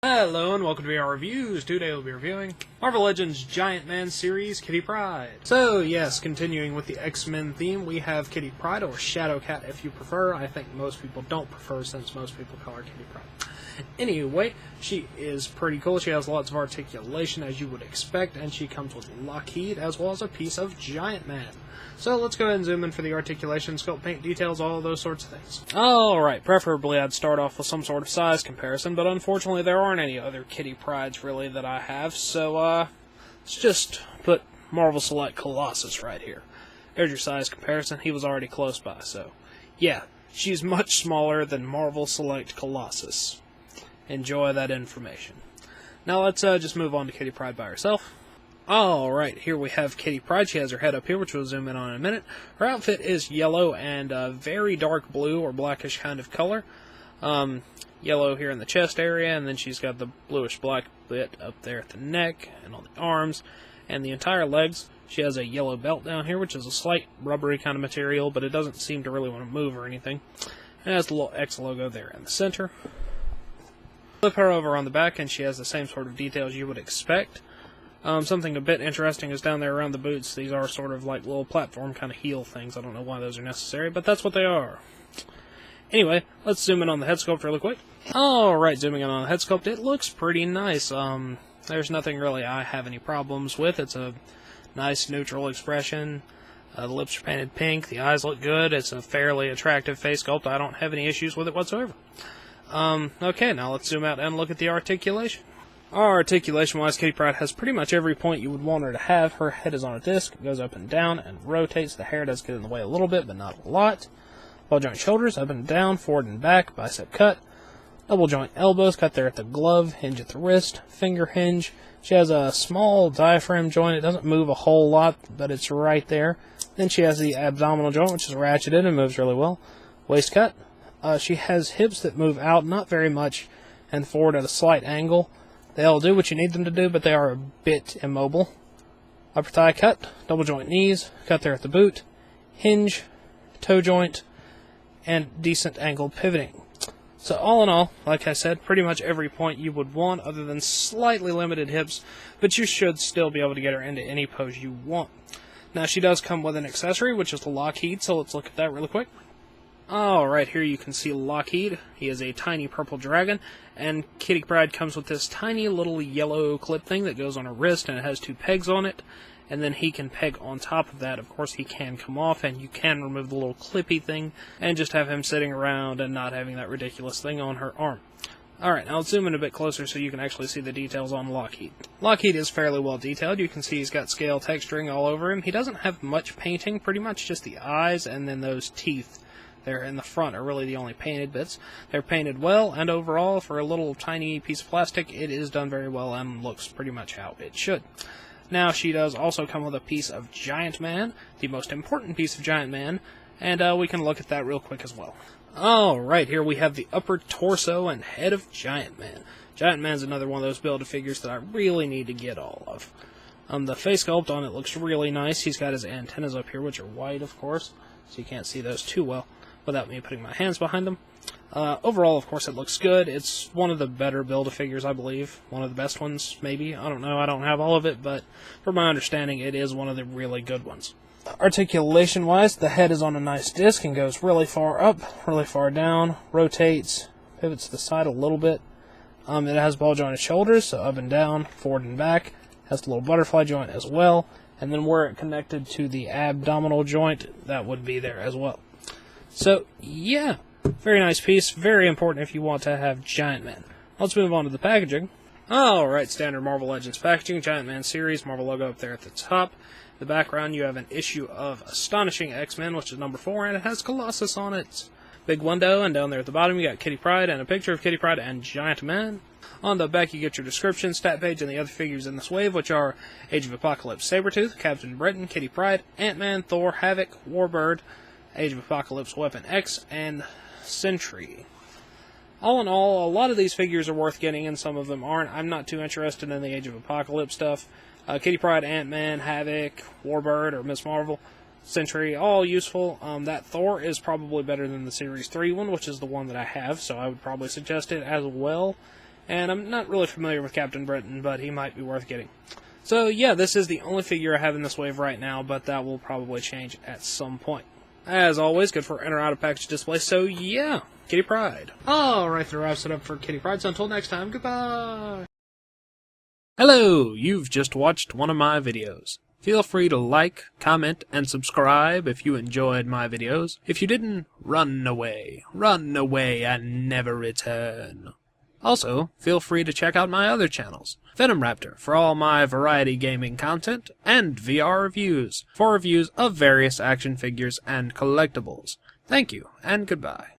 Hello and welcome to our reviews. Today we'll be reviewing Marvel Legends Giant Man series, Kitty Pryde. So yes, continuing with the X-Men theme, we have Kitty Pryde, or Shadow Cat if you prefer. I think most people don't prefer since most people call her Kitty Pryde. Anyway, she is pretty cool. She has lots of articulation as you would expect, and she comes with Lockheed as well as a piece of Giant Man. So let's go ahead and zoom in for the articulation, sculpt, paint details, all of those sorts of things. Alright, preferably I'd start off with some sort of size comparison, but unfortunately there aren't any other Kitty Prydes really that I have, so let's just put Marvel Select Colossus right here. There's your size comparison. He was already close by, so yeah, she's much smaller than Marvel Select Colossus. Enjoy that information. Now let's just move on to Kitty Pryde by herself. Alright, here we have Kitty Pryde. She has her head up here, which we'll zoom in on in a minute. Her outfit is yellow and very dark blue or blackish kind of color. Yellow here in the chest area, and then she's got the bluish black bit up there at the neck and on the arms and the entire legs. She has a yellow belt down here, which is a slight rubbery kind of material, but it doesn't seem to really want to move or anything. And it has the little X logo there in the center. Flip her over on the back, and she has the same sort of details you would expect. Something a bit interesting is down there around the boots. These are sort of like little platform kind of heel things. I don't know why those are necessary, but that's what they are. Anyway, let's zoom in on the head sculpt really quick. Alright, zooming in on the head sculpt, it looks pretty nice. There's nothing really I have any problems with. It's a nice neutral expression. The lips are painted pink, the eyes look good. It's a fairly attractive face sculpt. I don't have any issues with it whatsoever. Okay, now let's zoom out and look at the articulation. Articulation-wise, Kitty Pryde has pretty much every point you would want her to have. Her head is on a disc, it goes up and down, and rotates. The hair does get in the way a little bit, but not a lot. Ball joint shoulders, up and down, forward and back, bicep cut. Double joint elbows, cut there at the glove, hinge at the wrist, finger hinge. She has a small diaphragm joint. It doesn't move a whole lot, but it's right there. Then she has the abdominal joint, which is ratcheted and moves really well. Waist cut. She has hips that move out, not very much, and forward at a slight angle. They'll do what you need them to do, but they are a bit immobile. Upper thigh cut, double joint knees, cut there at the boot, hinge, toe joint, and decent angle pivoting. So all in all, like I said, pretty much every point you would want other than slightly limited hips, but you should still be able to get her into any pose you want. Now she does come with an accessory, which is the Lockheed, so let's look at that really quick. Alright, here you can see Lockheed. He is a tiny purple dragon, and Kitty Pryde comes with this tiny little yellow clip thing that goes on her wrist, and it has two pegs on it, and then he can peg on top of that. Of course, he can come off, and you can remove the little clippy thing, and just have him sitting around and not having that ridiculous thing on her arm. Alright, now let's zoom in a bit closer so you can actually see the details on Lockheed. Lockheed is fairly well detailed. You can see he's got scale texturing all over him. He doesn't have much painting, pretty much just the eyes and then those teeth there in the front are really the only painted bits. They're painted well, and overall, for a little tiny piece of plastic, it is done very well and looks pretty much how it should. Now, she does also come with a piece of Giant Man, the most important piece of Giant Man, and we can look at that real quick as well. Alright, here we have the upper torso and head of Giant Man. Giant Man's another one of those Build-A-Figures that I really need to get all of. The face sculpt on it looks really nice. He's got his antennas up here, which are white, of course, so you can't see those too well without me putting my hands behind them. Overall, of course, it looks good. It's one of the better Build-A-Figures, I believe. One of the best ones, maybe. I don't know. I don't have all of it, but from my understanding, it is one of the really good ones. Articulation-wise, the head is on a nice disc and goes really far up, really far down, rotates, pivots to the side a little bit. It has ball-jointed shoulders, so up and down, forward and back. Has the little butterfly joint as well, and then where it connected to the abdominal joint, that would be there as well. So, yeah, very nice piece, very important if you want to have Giant Man. Let's move on to the packaging. Alright, standard Marvel Legends packaging, Giant Man series, Marvel logo up there at the top. In the background, you have an issue of Astonishing X-Men, which is number 4, and it has Colossus on it. Big window, and down there at the bottom, you got Kitty Pryde and a picture of Kitty Pryde and Giant Man. On the back, you get your description, stat page, and the other figures in this wave, which are Age of Apocalypse Sabretooth, Captain Britain, Kitty Pryde, Ant-Man, Thor, Havoc, Warbird, Age of Apocalypse Weapon X, and Sentry. All in all, a lot of these figures are worth getting, and some of them aren't. I'm not too interested in the Age of Apocalypse stuff. Kitty Pryde, Ant-Man, Havoc, Warbird, or Miss Marvel, Sentry, all useful. That Thor is probably better than the Series 3 one, which is the one that I have, so I would probably suggest it as well. And I'm not really familiar with Captain Britain, but he might be worth getting. So yeah, this is the only figure I have in this wave right now, but that will probably change at some point. As always, good for in or out of package display, so yeah, Kitty Pryde. Alright, that wraps it up for Kitty Pryde, so until next time, goodbye! Hello, you've just watched one of my videos. Feel free to like, comment, and subscribe if you enjoyed my videos. If you didn't, run away and never return. Also, feel free to check out my other channels, Venom Raptor for all my variety gaming content, and VR Reviews for reviews of various action figures and collectibles. Thank you, and goodbye.